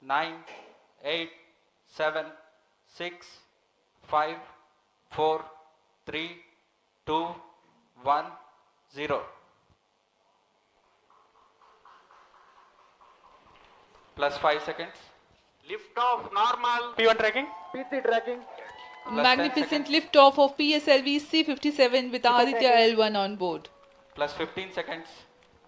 9, 8, 7, 6, 5, 4, 3, 2, 1, 0. Plus 5 seconds. Lift off normal. P1 tracking. P3 tracking. Plus 10 Magnificent seconds. lift-off of PSLV C-57 with Aditya L1 on board. Plus 15 seconds.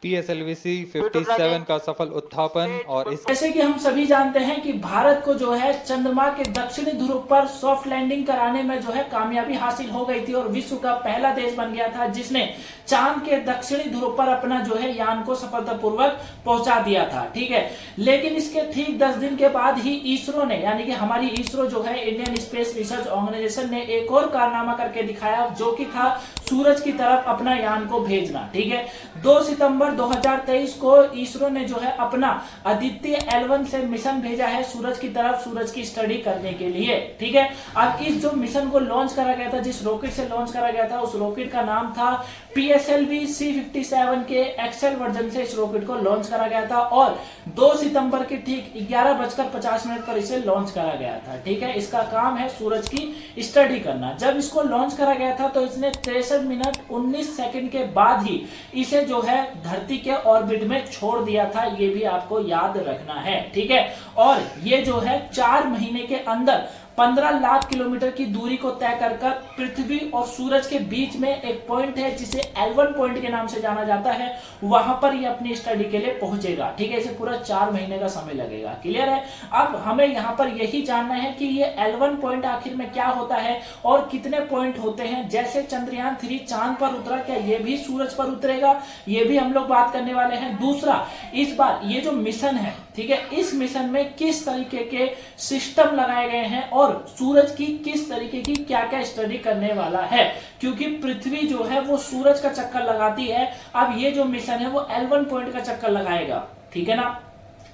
PSLV C-57 का सफल उत्थापन और इस जैसे कि हम सभी जानते हैं कि भारत को जो है चंद्रमा के दक्षिणी ध्रुव पर सॉफ्ट लैंडिंग कराने में जो है कामयाबी हासिल हो गई थी और विश्व का पहला देश बन गया था जिसने चांद के दक्षिणी ध्रुव पर अपना जो है यान को सफलतापूर्वक पहुंचा दिया था। ठीक है, लेकिन इसके ठीक 10 दिन के बाद ही इसरो ने, यानी कि हमारी इसरो जो है इंडियन स्पेस रिसर्च ऑर्गेनाइजेशन ने एक और कारनामा करके दिखाया, जो कि था सूरज की तरफ अपना यान को भेजना। ठीक है, 2 सितंबर 2023 को इसरो ने जो है अपना आदित्य L1 से मिशन भेजा है सूरज की तरफ, सूरज की स्टडी करने के लिए। ठीक है, अब इस जो मिशन को लॉन्च करा गया था, जिस रॉकेट से लॉन्च करा गया था, उस रॉकेट का नाम था PSLV C-57 के एक्सेल वर्जन से इस रॉकेट को लॉन्च करा गया था और 2 सितंबर के ठीक 11:50 पर इसे लॉन्च करा गया था। ठीक है, इसका काम है सूरज की स्टडी करना। जब इसको लॉन्च करा गया था तो इसने 63 मिनट 19 सेकंड के बाद ही इसे जो है धरती के ऑर्बिट में छोड़ दिया था, ये भी आपको याद रखना है। ठीक है, और ये जो है 4 महीने के अंदर 15 लाख किलोमीटर की दूरी को तय कर पृथ्वी और सूरज के बीच में एक पॉइंट है जिसे L1 पॉइंट के नाम से जाना जाता है, वहां पर ये अपनी स्टडी के लिए पहुंचेगा। ठीक है, इसे पूरा 4 महीने का समय लगेगा। क्लियर है? अब हमें यहां पर यही जानना है कि ये L1 पॉइंट आखिर में क्या होता है और कितने पॉइंट होते हैं। जैसे चंद्रयान 3 चांद पर उतरा, क्या ये भी सूरज पर उतरेगा? ये भी हम लोग बात करने वाले हैं। दूसरा, इस बार ये जो मिशन है, ठीक है, इस मिशन में किस तरीके के सिस्टम लगाए गए हैं और सूरज की किस तरीके की क्या क्या स्टडी करने वाला है, क्योंकि पृथ्वी जो है वो सूरज का चक्कर लगाती है। अब ये जो मिशन है वो L1 पॉइंट का चक्कर लगाएगा। ठीक है ना?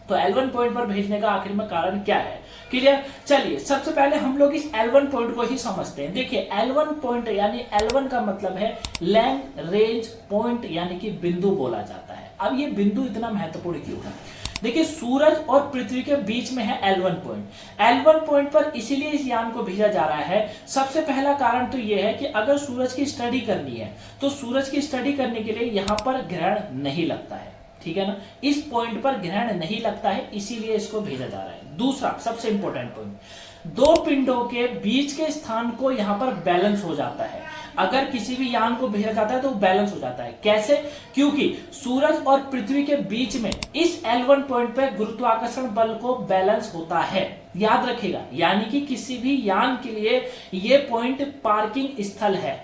तो L1 पॉइंट पर भेजने का आखिर में कारण क्या है? क्लियर? चलिए, सबसे पहले हम लोग इस L1 पॉइंट को ही समझते हैं। देखिए, L1 पॉइंट यानी L1 का मतलब है लैंग रेंज पॉइंट, यानी कि बिंदु बोला जाता है। अब ये बिंदु इतना महत्वपूर्ण क्यों है? देखिए, सूरज और पृथ्वी के बीच में है L1 पॉइंट। L1 पॉइंट पर इसीलिए इस यान को भेजा जा रहा है। सबसे पहला कारण तो यह है कि अगर सूरज की स्टडी करनी है तो सूरज की स्टडी करने के लिए यहां पर ग्रहण नहीं लगता है। ठीक है ना? इस पॉइंट पर ग्रहण नहीं लगता है, इसीलिए इसको भेजा जा रहा है। दूसरा सबसे इंपॉर्टेंट पॉइंट, 2 पिंडों के बीच के स्थान को यहां पर बैलेंस हो जाता है। अगर किसी भी यान को भेजा जाता है तो बैलेंस हो जाता है। कैसे? क्योंकि सूरज और पृथ्वी के बीच में इस L1 पॉइंट पे गुरुत्वाकर्षण बल को बैलेंस होता है। याद रखिएगा, यानी कि किसी भी यान के लिए ये पॉइंट पार्किंग स्थल है।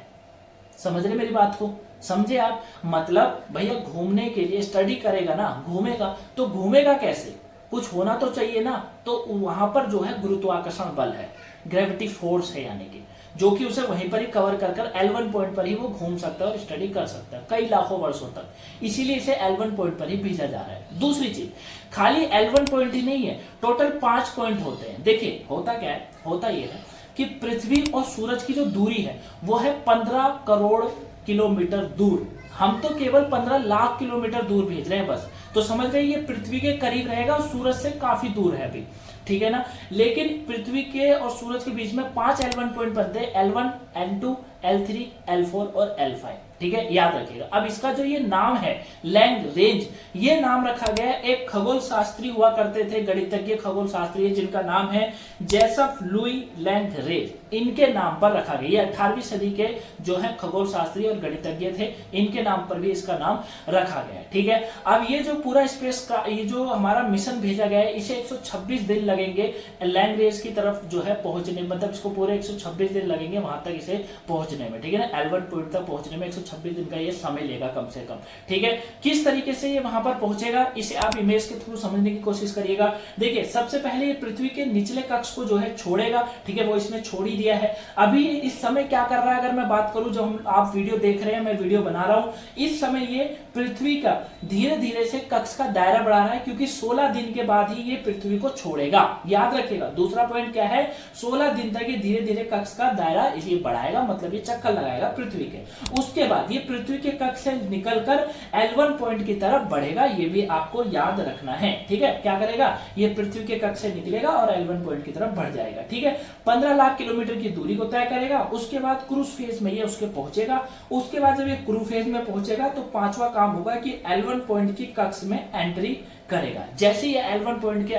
समझ रहे मेरी बात को? समझे आप? मतलब भैया घूमने के लिए स्टडी करेगा ना, घूमेगा, तो घूमेगा कैसे? कुछ होना तो चाहिए ना। तो वहां पर जो है गुरुत्वाकर्षण बल है, ग्रेविटी फोर्स है, यानी कि जो कि उसे वहीं पर ही कवर कर L1 पॉइंट पर ही वो घूम सकता है और स्टडी कर सकता है कई लाखों वर्षों तक। इसीलिए इसे L1 पॉइंट पर ही भेजा जा रहा है। दूसरी चीज, खाली L1 पॉइंट ही नहीं है, टोटल 5 पॉइंट होते हैं। देखिए, होता क्या है? होता यह है कि पृथ्वी और सूरज की जो दूरी है वो है 15 करोड़ किलोमीटर दूर। हम तो केवल 15 लाख किलोमीटर दूर भेज रहे हैं बस। तो समझ गए, ये पृथ्वी के करीब रहेगा और सूरज से काफी दूर है अभी। ठीक है ना? लेकिन पृथ्वी के और सूरज के बीच में 5 L1 पॉइंट बनते हैं, L1, L2, L3, L4 और L5। ठीक है, याद रखिएगा। अब इसका जो ये नाम है लैंग रेंज, ये नाम रखा गया है, एक खगोल शास्त्री हुआ करते थे, गणितज्ञ खगोल शास्त्री, जिनका नाम है जोसेफ लुई लैंगरेंज, इनके नाम पर रखा गया। ये 18वीं सदी के जो है खगोल शास्त्री और गणितज्ञ थे, इनके नाम पर भी इसका नाम रखा गया है। ठीक है, अब ये जो पूरा स्पेस का ये जो हमारा मिशन भेजा गया है, इसे 126 दिन लगेंगे लैंगरेंज की तरफ जो है पहुंचने, मतलब इसको पूरे 126 दिन लगेंगे वहां तक इसे पहुंचने में। ठीक है ना? L1 पॉइंट तक पहुंचने में 126 दिन का ये समय लेगा कम से कम। ठीक है, किस तरीके से ये वहां पर पहुंचेगा, इसे आप इमेज के थ्रू समझने की कोशिश करिएगा। देखिए, सबसे पहले ये पृथ्वी के निचले कक्ष को जो है छोड़ेगा। ठीक है, वो इसने छोड़ ही दिया है। अभी इस समय क्या कर रहा है, अगर मैं बात करूं, जो आप वीडियो देख रहे हैं, मैं वीडियो बना रहा हूं, इस समय ये पृथ्वी का धीरे धीरे से कक्ष का दायरा बढ़ा रहा है, क्योंकि 16 दिन के बाद ही ये पृथ्वी को छोड़ेगा। याद रखिएगा, दूसरा पॉइंट क्या है, 16 दिन तक ये धीरे धीरे कक्ष का दायरा इसलिए बढ़ाएगा, मतलब ये चक्कर लगाएगा पृथ्वी के। उसके बाद ये पृथ्वी के कक्ष से निकलकर L1 पॉइंट की तरफ बढ़ेगा, ये भी आपको याद रखना है, ठीक है। क्या करेगा, ये पृथ्वी के कक्ष से निकलेगा और L1 पॉइंट की तरफ बढ़ जाएगा, ठीक है। 15 लाख किलोमीटर की दूरी को तय करेगा। उसके बाद क्रूज फेज में ये उसके पहुंचेगा। उसके बाद जब ये क्रूज फेज में पहुंचेगा तो पांचवा काम होगा कि L1 पॉइंट की कक्ष में एंट्री करेगा। जैसे ये L1 पॉइंट के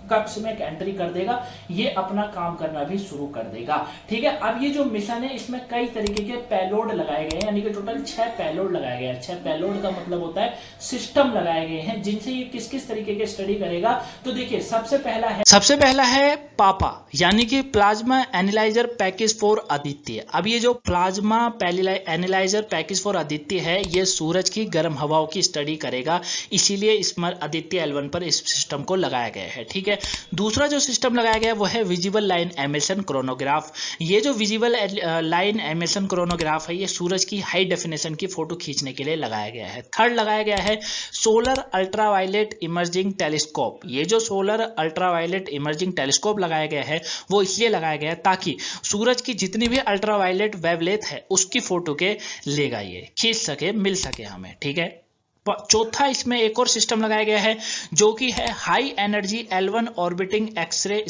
कक्ष में एंट्री कर देगा, ये अपना काम करना भी शुरू कर देगा, ठीक है। अब ये जो मिशन है इसमें कई तरीके के पेलोड लगाए गए हैं, यानी कि टोटल 6 पेलोड लगाए गए हैं। 6 पेलोड का मतलब होता है सिस्टम लगाए गए हैं जिनसे ये किस किस तरीके के स्टडी करेगा। तो देखिए सबसे पहला है पापा, यानी कि plasma analyser package for Aditya. अब ये जो plasma analyser package for Aditya है, ये सूरज की गर्म हवाओं की स्टडी करेगा, इसीलिए इसमें आदित्य L1 पर इस सिस्टम को लगाया गया है, ठीक है। दूसरा जो सिस्टम लगाया गया है वो है विजिबल लाइन एमिशन क्रोनोग्राफ। ये जो विजिबल लाइन एमिशन क्रोनोग्राफ है, ये सूरज की हाई डेफिनेशन की फोटो खींचने के लिए लगाया गया है। थर्ड लगाया गया है सोलर अल्ट्रावायलेट इमर्जिंग टेलीस्कोप। ये जो सोलर अल्ट्रावायलेट इमर्जिंग टेलीस्कोप लगाया गया है वो इसलिए लगाया गया है ताकि सूरज की जितनी भी अल्ट्रावायलेट वेवलेंथ है उसकी फोटो के लेगा, ये खींच सके, मिल सके हमें, ठीक है। चौथा इसमें एक और सिस्टम लगाया गया है जो कि है high energy L1 orbiting x-ray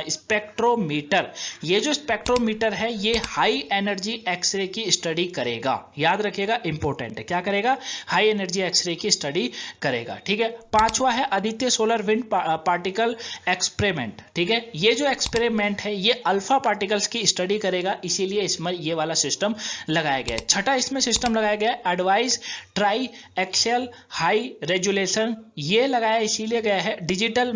spectrometer. ये जो स्पेक्ट्रोमीटर है ये हाई एनर्जी एक्सरे की स्टडी करेगा, याद रखिएगा, इंपॉर्टेंट है। क्या करेगा, हाई एनर्जी एक्सरे की स्टडी करेगा, ठीक है। पांचवा है Aditya solar wind particle experiment, ठीक है। ये जो एक्सपेरिमेंट है ये अल्फा पार्टिकल्स की स्टडी करेगा, इसीलिए इसमें ये वाला सिस्टम लगाया गया है। छठा इसमें सिस्टम लगाया गया है advise triaxial high resolution. ये लगाया इसीलिए गया है, डिजिटल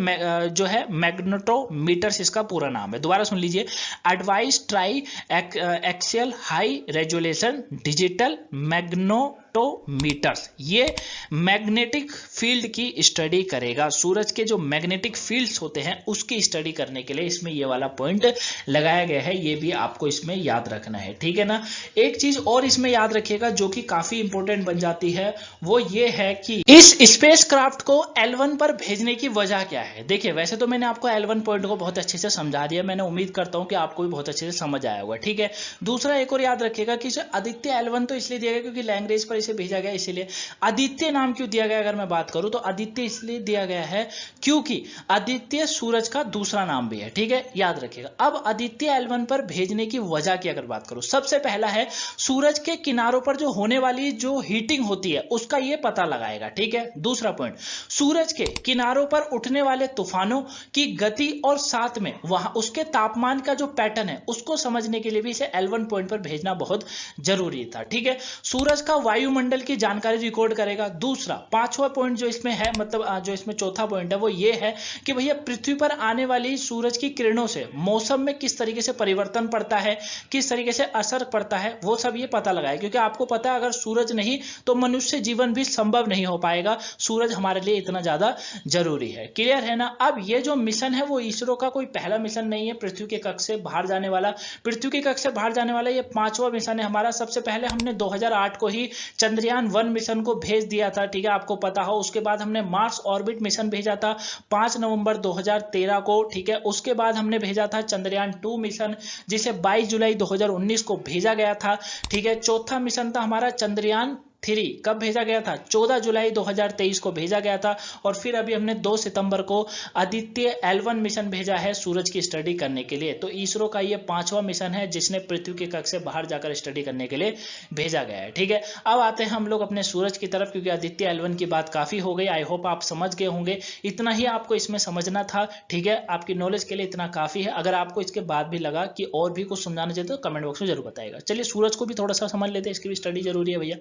जो है मैग्नेटोमीटर्स इसका पूरा नाम है, दोबारा सुन लीजिए, advanced triaxial high resolution digital magnetometers. ये मैग्नेटिक फील्ड की स्टडी करेगा, सूरज के जो मैग्नेटिक फील्ड्स होते हैं उसकी स्टडी करने के लिए इसमें ये वाला पॉइंट लगाया गया है, ये भी आपको इसमें याद रखना है, ठीक है ना। एक चीज और इसमें याद रखिएगा जो कि काफी इंपॉर्टेंट बन जाती है, वो ये है कि इस स्पेसक्राफ्ट को L1 पर भेजने की वजह क्या है। देखिए वैसे तो मैंने आपको L1 पॉइंट को बहुत अच्छे से समझा दिया, मैंने उम्मीद करता हूं कि आपको भी बहुत अच्छे से समझ आया होगा, ठीक है। दूसरा एक और याद रखिएगा कि आदित्य L1 तो इसलिए दिया गया क्योंकि लैंग्वेज पर इसे भेजा गया, इसीलिए आदित्य नाम क्यों दिया गया, अगर मैं बात करूं तो आदित्य इसलिए दिया गया है क्योंकि आदित्य सूरज का दूसरा नाम भी है, ठीक है, याद रखिएगा। अब आदित्य L1 पर भेजने की वजह की अगर बात करूं, सबसे पहला है सूरज के किनारों पर जो होने वाली जो हीटिंग होती है उसका ये पता लगाएगा, ठीक है। दूसरा पॉइंट, सूरज के किनारों पर उठने वाले तूफानों की गति और साथ में वहां उसके तापमान का जो पैटर्न है उसको समझने के लिए भी इसे L1 पॉइंट पर भेजना बहुत जरूरी था, ठीक है। सूरज का वायुमंडल की जानकारी रिकॉर्ड करेगा। दूसरा पांचवा पॉइंट जो इसमें है, मतलब जो इसमें चौथा पॉइंट है वो ये है कि भैया पृथ्वी पर आने वाली सूरज की किरणों से मौसम में किस तरीके से परिवर्तन पड़ता है, किस तरीके से असर पड़ता है, वो सब ये पता लगाए, क्योंकि आपको पता है अगर सूरज नहीं तो मनुष्य जीवन भी संभव नहीं हो पाएगा, सूरज हमारे लिए इतना ज्यादा जरूरी है, क्लियर है ना। अब ये जो मिशन है वो इसरो का कोई पहला मिशन नहीं है पृथ्वी के कक्ष से बाहर जाने वाला, पृथ्वी के कक्ष से बाहर जाने वाला ये 5वां मिशन है हमारा। सबसे पहले हमने 2008 को ही चंद्रयान 1 मिशन को भेज दिया था, ठीक है, आपको पता हो। उसके बाद हमने मार्स ऑर्बिट मिशन भेजा था 5 नवंबर 2013 को, ठीक है। उसके बाद हमने भेजा था चंद्रयान 2 मिशन जिसे 22 जुलाई 2019 को भेजा गया था, ठीक है। चौथा मिशन था हमारा चंद्रयान 3, कब भेजा गया था, 14 जुलाई 2023 को भेजा गया था। और फिर अभी हमने 2 सितंबर को आदित्य L1 मिशन भेजा है सूरज की स्टडी करने के लिए। तो इसरो का ये 5वां मिशन है जिसने पृथ्वी के कक्ष से बाहर जाकर स्टडी करने के लिए भेजा गया है, ठीक है। अब आते हैं हम लोग अपने सूरज की तरफ, क्योंकि आदित्य L1 की बात काफी हो गई, आई होप आप समझ गए होंगे, इतना ही आपको इसमें समझना था, ठीक है। आपकी नॉलेज के लिए इतना काफी है। अगर आपको इसके बाद भी लगा कि और भी कुछ समझाना चाहिए तो कमेंट बॉक्स में जरूर बताएगा। चलिए सूरज को भी थोड़ा सा समझ लेते हैं, इसकी भी स्टडी जरूरी है भैया।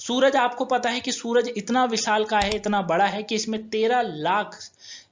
सूरज, आपको पता है कि सूरज इतना विशाल का है, इतना बड़ा है कि इसमें 13 लाख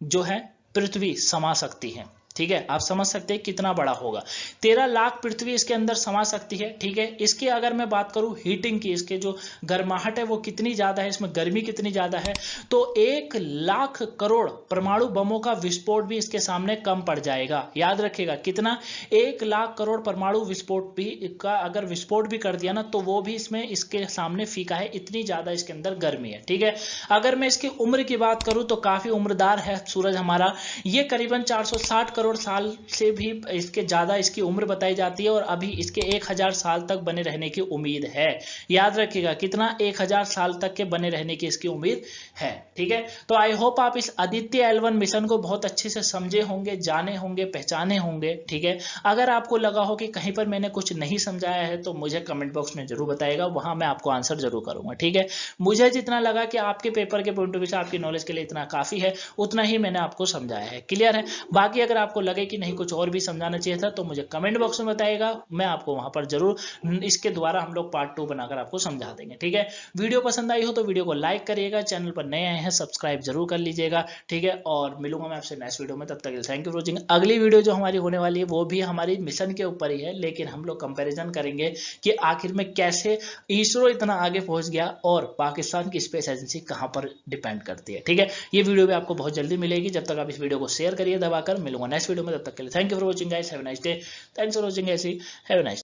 जो है पृथ्वी समा सकती है, ठीक है। आप समझ सकते हैं कितना बड़ा होगा, 13 लाख पृथ्वी इसके अंदर समा सकती है, ठीक है। इसकी अगर मैं बात करूं हीटिंग की, इसके जो गर्माहट है वो कितनी ज्यादा है, इसमें गर्मी कितनी ज्यादा है, तो 1 लाख करोड़ परमाणु बमों का विस्फोट भी इसके सामने कम पड़ जाएगा। याद रखिएगा कितना, 1 लाख करोड़ परमाणु विस्फोट भी का अगर विस्फोट भी कर दिया ना तो वो भी इसमें इसके सामने फीका है, इतनी ज्यादा इसके अंदर गर्मी है, ठीक है। अगर मैं इसकी उम्र की बात करूं तो काफी उम्रदार है सूरज हमारा, ये करीबन 460 करोड़ करोड़ साल से भी इसके ज़्यादा इसकी उम्र बताई जाती है और अभी इसके 1000 साल तक बने रहने की उम्मीद है। याद रखिएगा कितना, 1000 साल तक के बने रहने की इसकी उम्मीद है। ठीक है, तो आई होप आप इस आदित्य L1 मिशन को बहुत अच्छे से समझे होंगे, जाने होंगे, पहचाने होंगे। ठीक है, अगर आपको लगा हो कि कहीं पर मैंने कुछ नहीं समझाया है तो मुझे कमेंट बॉक्स में जरूर बताइएगा, वहां मैं आपको आंसर जरूर करूंगा। ठीक है, मुझे जितना लगा कि आपके पेपर के पॉइंट ऑफ व्यू से आपकी नॉलेज के लिए इतना काफी है, उतना ही मैंने आपको समझाया है। क्लियर है? बाकी अगर आपको लगे कि नहीं कुछ और भी समझाना चाहिए था तो मुझे कमेंट बॉक्स में बताइएगा, मैं आपको वहां पर जरूर इसके द्वारा हम लोग पार्ट 2 बनाकर आपको समझा देंगे। ठीक है, वीडियो पसंद आई हो तो वीडियो को लाइक करिएगा, चैनल पर नए आए हैं सब्सक्राइब जरूर कर लीजिएगा। ठीक है, और मिलूंगा मैं आपसे नेक्स्ट वीडियो में, तब तक थैंक यू फॉर वॉचिंग। अगली वीडियो जो हमारी होने वाली है वो भी हमारी मिशन के ऊपर ही है, लेकिन हम लोग कंपैरिजन करेंगे कि आखिर में कैसे इसरो इतना आगे पहुंच गया और पाकिस्तान की स्पेस एजेंसी कहां पर डिपेंड करती है। ठीक है, ये वीडियो भी आपको बहुत जल्दी मिलेगी। जब तक आप इस वीडियो को शेयर करिए दबाकर, मिलूंगा नेक्स्ट वीडियो में, तब तक के लिए thank you for watching guys, have a nice day, thanks for watching guys, have a nice